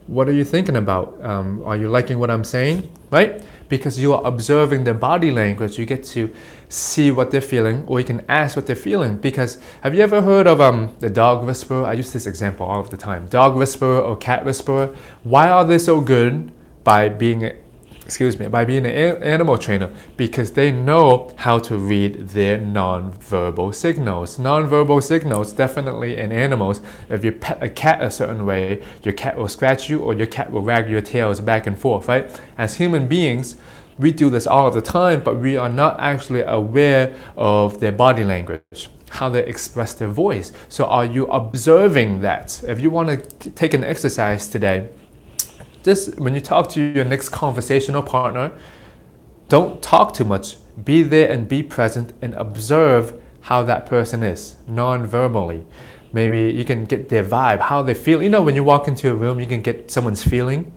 what are you thinking about? Are you liking what I'm saying, right? Because you are observing their body language, you get to see what they're feeling, or you can ask what they're feeling. Because have you ever heard of the dog whisperer? I use this example all of the time. Dog whisperer or cat whisperer. Why are they so good by being an animal trainer? Because they know how to read their non-verbal signals. Non-verbal signals, definitely in animals, if you pet a cat a certain way, your cat will scratch you or your cat will wag your tails back and forth, right? As human beings, we do this all of the time, but we are not actually aware of their body language, how they express their voice. So are you observing that? If you want to take an exercise today, just when you talk to your next conversational partner, don't talk too much. Be there and be present and observe how that person is non-verbally. Maybe you can get their vibe, how they feel. When you walk into a room, you can get someone's feeling.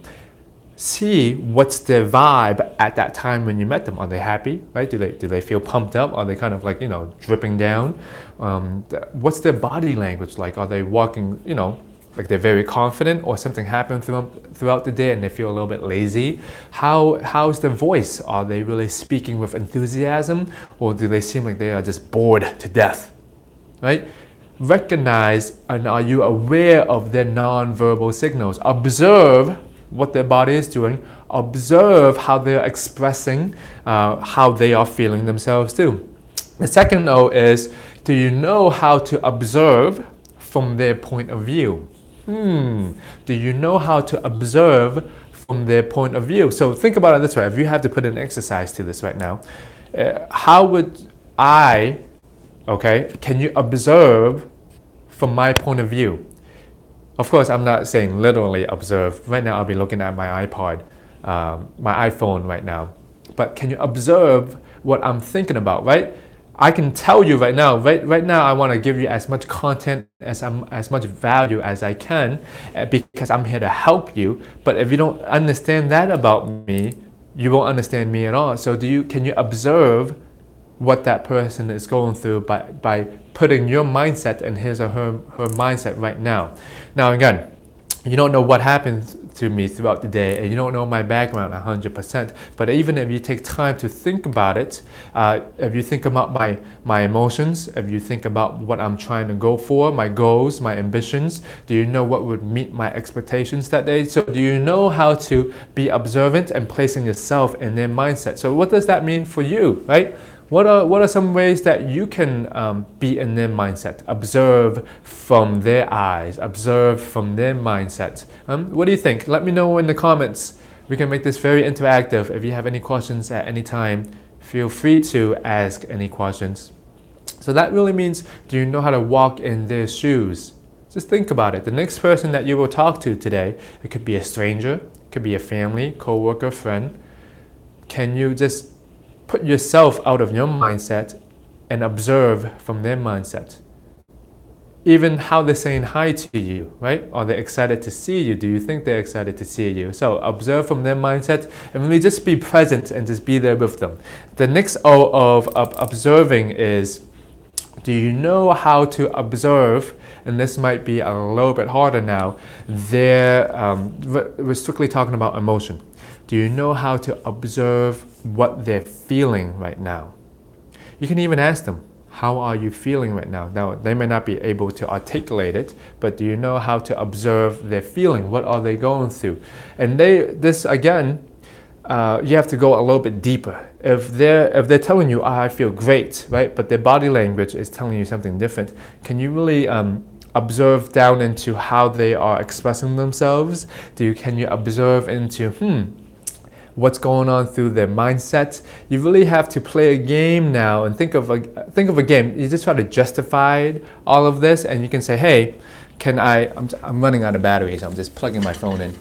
See what's their vibe at that time when you met them. Are they happy, right? Do they feel pumped up? Are they kind of like, dripping down? What's their body language like? Are they walking, like they're very confident, or something happened throughout the day and they feel a little bit lazy? How's their voice? Are they really speaking with enthusiasm, or do they seem like they are just bored to death, right? Recognize, and are you aware of their non-verbal signals? Observe what their body is doing. Observe how they're expressing, how they are feeling themselves too. The second O is, do you know how to observe from their point of view? Do you know how to observe from their point of view? So think about it this way. If you have to put an exercise to this right now, how would can you observe from my point of view? Of course, I'm not saying literally observe. Right now, I'll be looking at my iPod, my iPhone right now. But can you observe what I'm thinking about, right? I can tell you right now, right now, I want to give you as much content, as much value as I can, because I'm here to help you. But if you don't understand that about me, you won't understand me at all. So can you observe what that person is going through by putting your mindset in his or her mindset right now? Now again, you don't know what happened to me throughout the day, and you don't know my background 100%. But even if you take time to think about it, if you think about my emotions, if you think about what I'm trying to go for, my goals, my ambitions, do you know what would meet my expectations that day? So do you know how to be observant and placing yourself in their mindset? So what does that mean for you, right? What are some ways that you can be in their mindset? Observe from their eyes, observe from their mindset. What do you think? Let me know in the comments. We can make this very interactive. If you have any questions at any time, Feel free to ask any questions. So that really means, do you know how to walk in their shoes? Just think about it. The next person that you will talk to today, it could be a stranger, it could be a family, co-worker, friend. Can you just put yourself out of your mindset and observe from their mindset? Even how they're saying hi to you, right? Are they excited to see you? Do you think they're excited to see you? So observe from their mindset and really just be present and just be there with them. The next O of observing is, do you know how to observe? And this might be a little bit harder now. We're strictly talking about emotion. Do you know how to observe what they're feeling right now? You can even ask them, how are you feeling right now? Now, they may not be able to articulate it, but do you know how to observe their feeling? What are they going through? And you have to go a little bit deeper. If they're telling you, I feel great, right? But their body language is telling you something different. Can you really observe down into how they are expressing themselves? Can you observe into, what's going on through their mindset? You really have to play a game now and think of a game. You just try to justify all of this, and you can say, hey, I'm running out of batteries. I'm just plugging my phone in.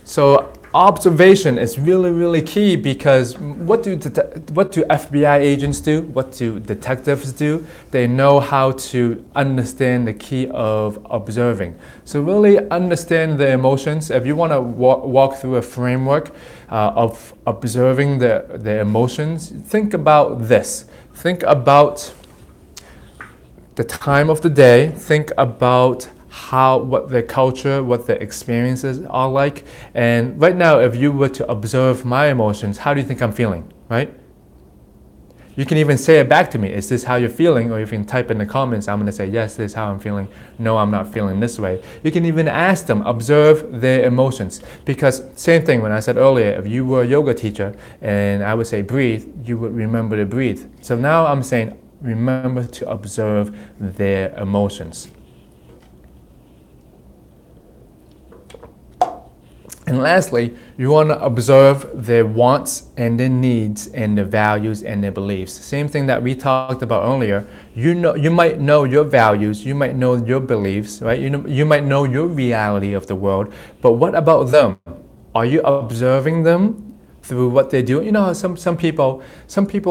So observation is really, really key, because what do FBI agents do? What do detectives do? They know how to understand the key of observing. So really understand the emotions. If you want to walk through a framework of observing the emotions, think about this. Think about the time of the day. Think about what their culture, what their experiences are like. And right now, if you were to observe my emotions, how do you think I'm feeling, right? You can even say it back to me. Is this how you're feeling? Or you can type in the comments, I'm going to say, yes, this is how I'm feeling. No, I'm not feeling this way. You can even ask them, observe their emotions. Because same thing when I said earlier, if you were a yoga teacher and I would say breathe, you would remember to breathe. So now I'm saying, remember to observe their emotions. And lastly, you want to observe their wants and their needs and their values and their beliefs. Same thing that we talked about earlier. You might know your values, you might know your beliefs, right? You might know your reality of the world, but what about them? Are you observing them through what they do? You know, some people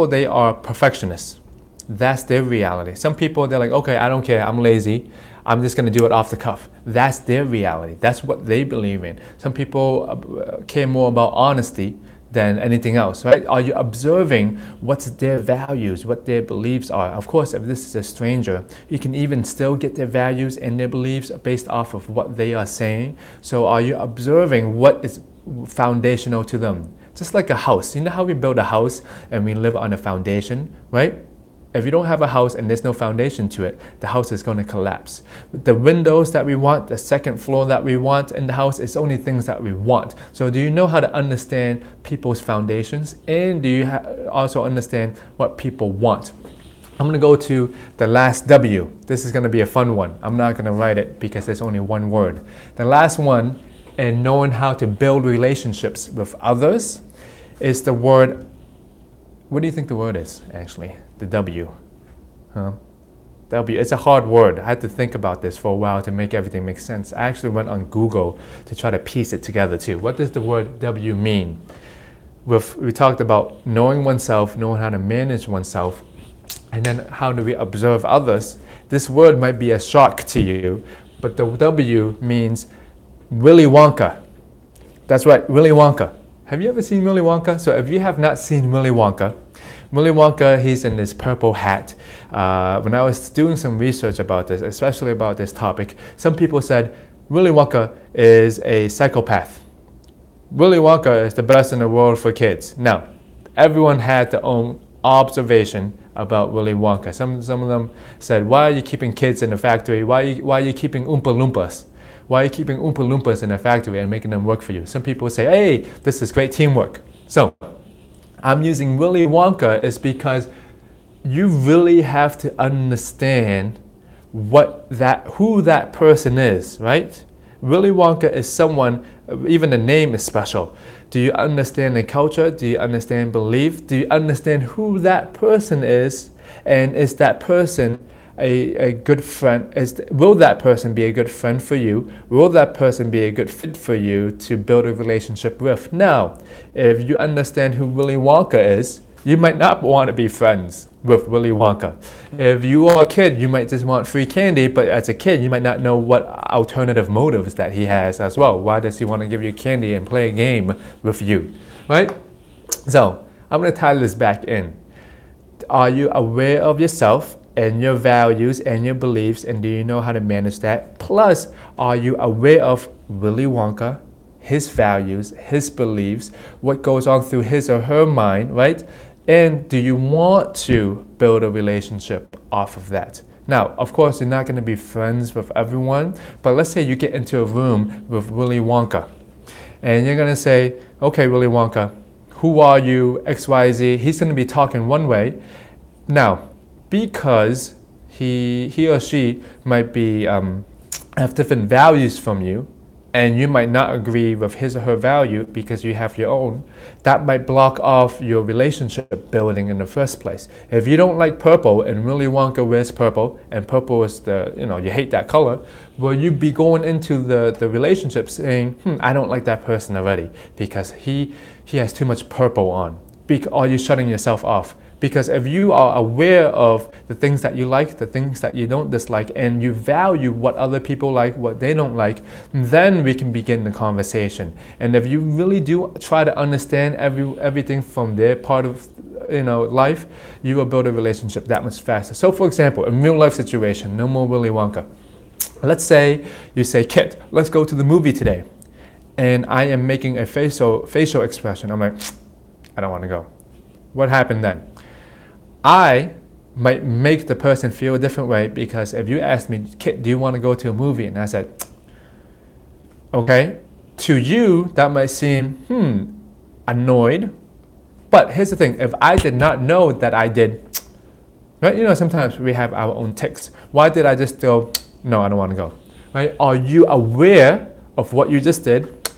they are perfectionists. That's their reality. Some people, they're like, okay, I don't care, I'm lazy. I'm just going to do it off the cuff. That's their reality. That's what they believe in. Some people care more about honesty than anything else, right? Are you observing what's their values, what their beliefs are? Of course, if this is a stranger, you can even still get their values and their beliefs based off of what they are saying. So are you observing what is foundational to them? Just like a house. You know how we build a house and we live on a foundation, right? If you don't have a house and there's no foundation to it, the house is going to collapse. The windows that we want, the second floor that we want in the house, it's only things that we want. So do you know how to understand people's foundations? And do you also understand what people want? I'm going to go to the last W. This is going to be a fun one. I'm not going to write it because there's only one word. The last one, in knowing how to build relationships with others, is the word. What do you think the word is, actually? The W. W. It's a hard word. I had to think about this for a while to make everything make sense. I actually went on Google to try to piece it together too. What does the word W mean? We talked about knowing oneself, knowing how to manage oneself, and then how do we observe others. This word might be a shock to you, but the W means Willy Wonka. That's right, Willy Wonka. Have you ever seen Willy Wonka? So if you have not seen Willy Wonka, he's in this purple hat. When I was doing some research about this, especially about this topic, some people said Willy Wonka is a psychopath. Willy Wonka is the best in the world for kids. Now, everyone had their own observation about Willy Wonka. Some of them said, why are you keeping kids in the factory? Why are you keeping Oompa Loompas? Why are you keeping Oompa Loompas in a factory and making them work for you? Some people say, hey, this is great teamwork. So I'm using Willy Wonka is because you really have to understand who that person is, right? Willy Wonka is someone Even the name is special. Do you understand the culture? Do you understand belief? Do you understand who that person is? And is that person a good friend? Will that person be a good friend for you? Will that person be a good fit for you to build a relationship with? Now, if you understand who Willy Wonka is, you might not want to be friends with Willy Wonka. If you are a kid, you might just want free candy, but as a kid, you might not know what alternative motives that he has as well. Why does he want to give you candy and play a game with you, right? So, I'm going to tie this back in. Are you aware of yourself and your values and your beliefs, and do you know how to manage that? Plus, are you aware of Willy Wonka, his values, his beliefs, what goes on through his or her mind, right? And do you want to build a relationship off of that? Now, of course, you're not going to be friends with everyone, but let's say you get into a room with Willy Wonka, and you're going to say, okay, Willy Wonka, who are you, XYZ? He's going to be talking one way. Now, because he or she might be have different values from you, and you might not agree with his or her value because you have your own, that might block off your relationship building in the first place. If you don't like purple and Willy Wonka wears purple, and purple is you hate that color, will you be going into the relationship saying, I don't like that person already because he has too much purple on? Are you shutting yourself off? Because if you are aware of the things that you like, the things that you don't dislike, and you value what other people like, what they don't like, then we can begin the conversation. And if you really do try to understand everything from their part of life, you will build a relationship that much faster. So for example, a real life situation, no more Willy Wonka. Let's say you say, Kit, let's go to the movie today. And I am making a facial expression. I'm like, I don't want to go. What happened then? I might make the person feel a different way, because if you asked me, Kit, do you want to go to a movie? And I said, okay. To you, that might seem, annoyed. But here's the thing, if I did not know that I did, right? Sometimes we have our own tics. Why did I just go, no, I don't want to go, right? Are you aware of what you just did?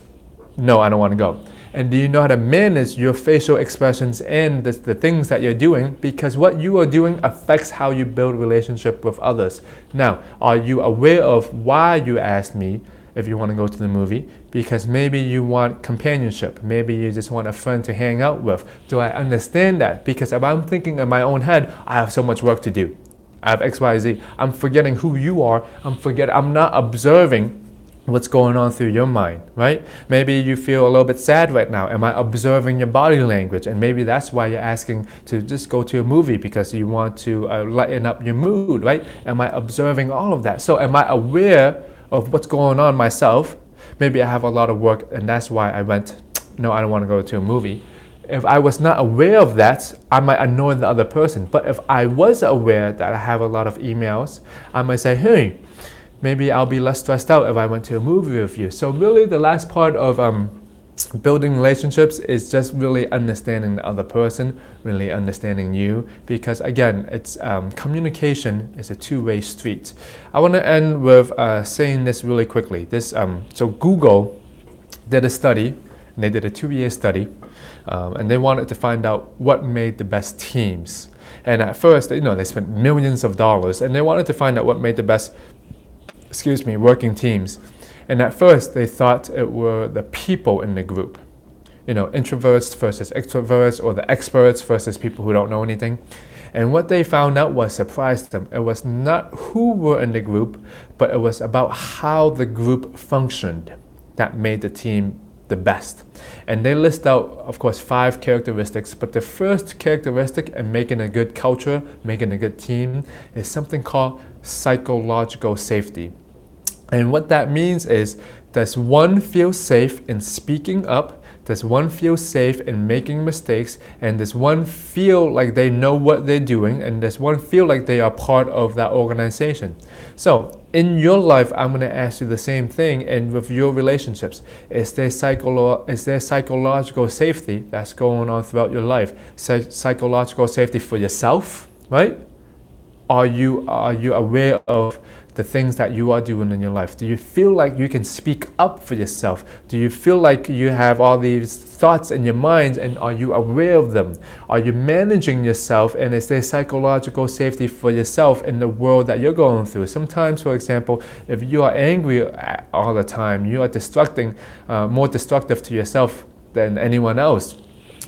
No, I don't want to go. And do you know how to manage your facial expressions and the things that you're doing? Because what you are doing affects how you build relationship with others. Now, are you aware of why you asked me if you want to go to the movie? Because maybe you want companionship. Maybe you just want a friend to hang out with. Do I understand that? Because if I'm thinking in my own head, I have so much work to do. I have X, Y, Z. I'm forgetting who you are. I'm not observing what's going on through your mind, right? Maybe you feel a little bit sad right now. Am I observing your body language? And maybe that's why you're asking to just go to a movie, because you want to lighten up your mood, right? Am I observing all of that? So am I aware of what's going on myself? Maybe I have a lot of work, and that's why I went, no, I don't want to go to a movie. If I was not aware of that, I might annoy the other person. But if I was aware that I have a lot of emails, I might say, hey, maybe I'll be less stressed out if I went to a movie with you. So really the last part of building relationships is just really understanding the other person, really understanding you. Because again, it's communication is a two-way street. I want to end with saying this really quickly. So Google did a study, and they did a 2-year study, and they wanted to find out what made the best teams. And at first, they spent millions of dollars, and they wanted to find out what made the best working teams. And at first they thought it were the people in the group, introverts versus extroverts, or the experts versus people who don't know anything. And what they found out was surprised them. It was not who were in the group, but it was about how the group functioned that made the team the best. And they list out, of course, 5 characteristics, but the first characteristic in making a good culture, making a good team, is something called psychological safety. And what that means is, does one feel safe in speaking up? Does one feel safe in making mistakes? And does one feel like they know what they're doing? And does one feel like they are part of that organization? So in your life, I'm going to ask you the same thing. And with your relationships, is there psychological safety that's going on throughout your life? Psychological safety for yourself, right? Are you aware of the things that you are doing in your life? Do you feel like you can speak up for yourself? Do you feel like you have all these thoughts in your mind, and are you aware of them? Are you managing yourself, and is there psychological safety for yourself in the world that you're going through? Sometimes, for example, if you are angry all the time, you are more destructive to yourself than anyone else.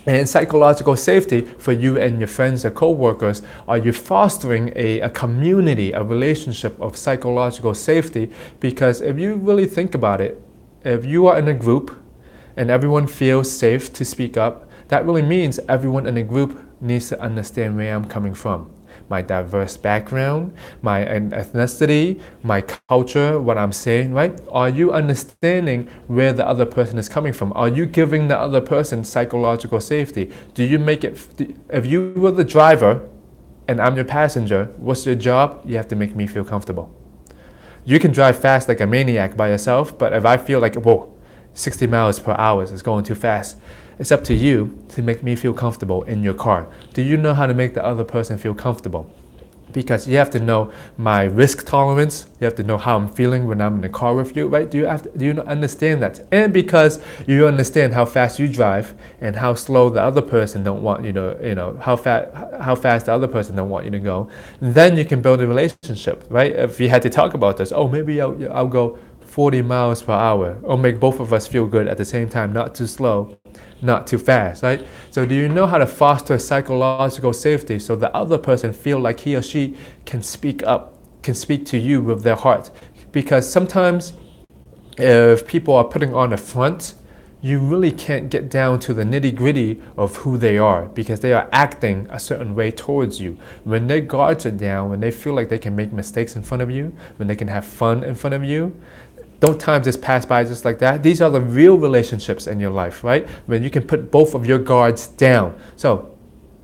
And psychological safety for you and your friends or co-workers, are you fostering a community, a relationship of psychological safety? Because if you really think about it, if you are in a group and everyone feels safe to speak up, that really means everyone in the group needs to understand where I'm coming from. My diverse background, my ethnicity, my culture, what I'm saying, right? Are you understanding where the other person is coming from? Are you giving the other person psychological safety? Do you make it, if you were the driver and I'm your passenger, what's your job? You have to make me feel comfortable. You can drive fast like a maniac by yourself, but if I feel like, whoa, 60 miles per hour is going too fast, it's up to you to make me feel comfortable in your car. Do you know how to make the other person feel comfortable? Because you have to know my risk tolerance. You have to know how I'm feeling when I'm in the car with you, right? Do you understand that? And because you understand how fast you drive and how slow the other person don't want you to, how fast the other person don't want you to go, then you can build a relationship, right? If you had to talk about this, oh, maybe I'll go 40 miles per hour, or make both of us feel good at the same time, not too slow, not too fast, right? So do you know how to foster psychological safety so the other person feel like he or she can speak up, can speak to you with their heart? Because sometimes if people are putting on a front, you really can't get down to the nitty-gritty of who they are, because they are acting a certain way towards you. When their guards are down, when they feel like they can make mistakes in front of you, when they can have fun in front of you, don't time just pass by just like that. These are the real relationships in your life, right? When you can put both of your guards down. So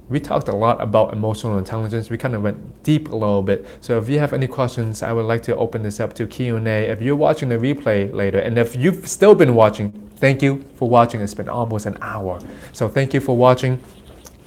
we talked a lot about emotional intelligence. We kind of went deep a little bit. So if you have any questions, I would like to open this up to Q&A. If you're watching the replay later, and if you've still been watching, thank you for watching. It's been almost an hour. So thank you for watching.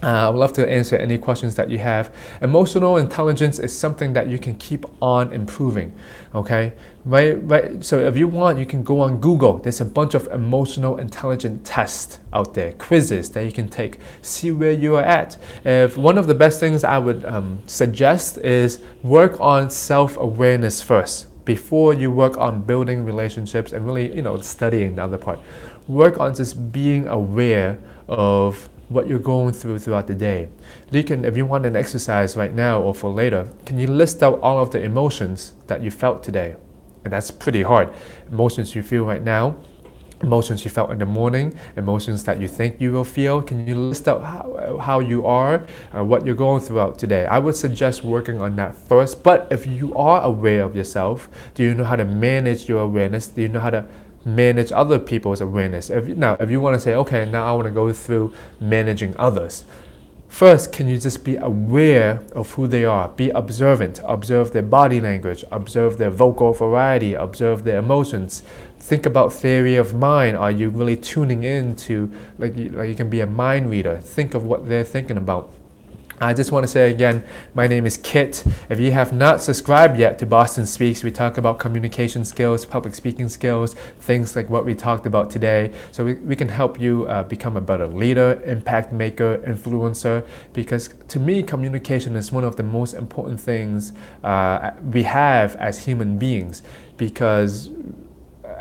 I would love to answer any questions that you have. Emotional intelligence is something that you can keep on improving, okay? Right. So if you want, you can go on Google. There's a bunch of emotional intelligence tests out there, quizzes that you can take, see where you are at. If one of the best things I would suggest is work on self-awareness first before you work on building relationships and really, studying the other part. Work on just being aware of what you're going through throughout the day. You can, if you want an exercise right now or for later, can you list out all of the emotions that you felt today? And that's pretty hard. Emotions you feel right now, emotions you felt in the morning, emotions that you think you will feel. Can you list out how you are, what you're going throughout today? I would suggest working on that first. But if you are aware of yourself, do you know how to manage your awareness? Do you know how to manage other people's awareness? If you want to say, okay, now I want to go through managing others. First, can you just be aware of who they are? Be observant. Observe their body language. Observe their vocal variety. Observe their emotions. Think about theory of mind. Are you really tuning in to, like you can be a mind reader. Think of what they're thinking about. I just want to say again, my name is Kit. If you have not subscribed yet to Boston Speaks, we talk about communication skills, public speaking skills, things like what we talked about today. So we can help you become a better leader, impact maker, influencer, because to me, communication is one of the most important things we have as human beings, because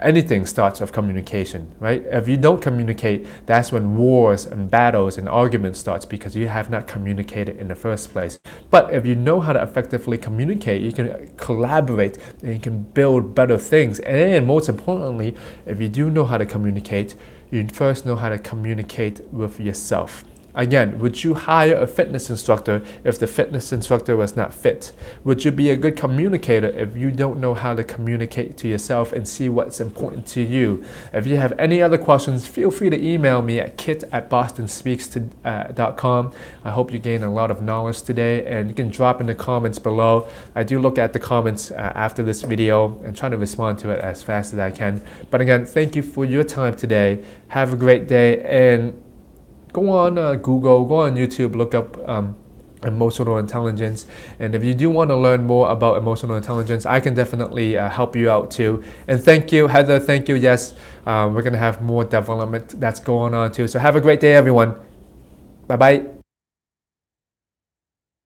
anything starts with communication, right? If you don't communicate, that's when wars and battles and arguments starts, because you have not communicated in the first place. But if you know how to effectively communicate, you can collaborate and you can build better things. And most importantly, if you do know how to communicate, you first know how to communicate with yourself. Again, would you hire a fitness instructor if the fitness instructor was not fit? Would you be a good communicator if you don't know how to communicate to yourself and see what's important to you? If you have any other questions, feel free to email me at kit@bostonspeaks.com. I hope you gained a lot of knowledge today, and you can drop in the comments below. I do look at the comments after this video and try to respond to it as fast as I can. But again, thank you for your time today. Have a great day, and go on Google, go on YouTube, look up emotional intelligence. And if you do want to learn more about emotional intelligence, I can definitely help you out too. And thank you, Heather. Thank you. Yes, we're going to have more development that's going on too. So have a great day, everyone. Bye bye.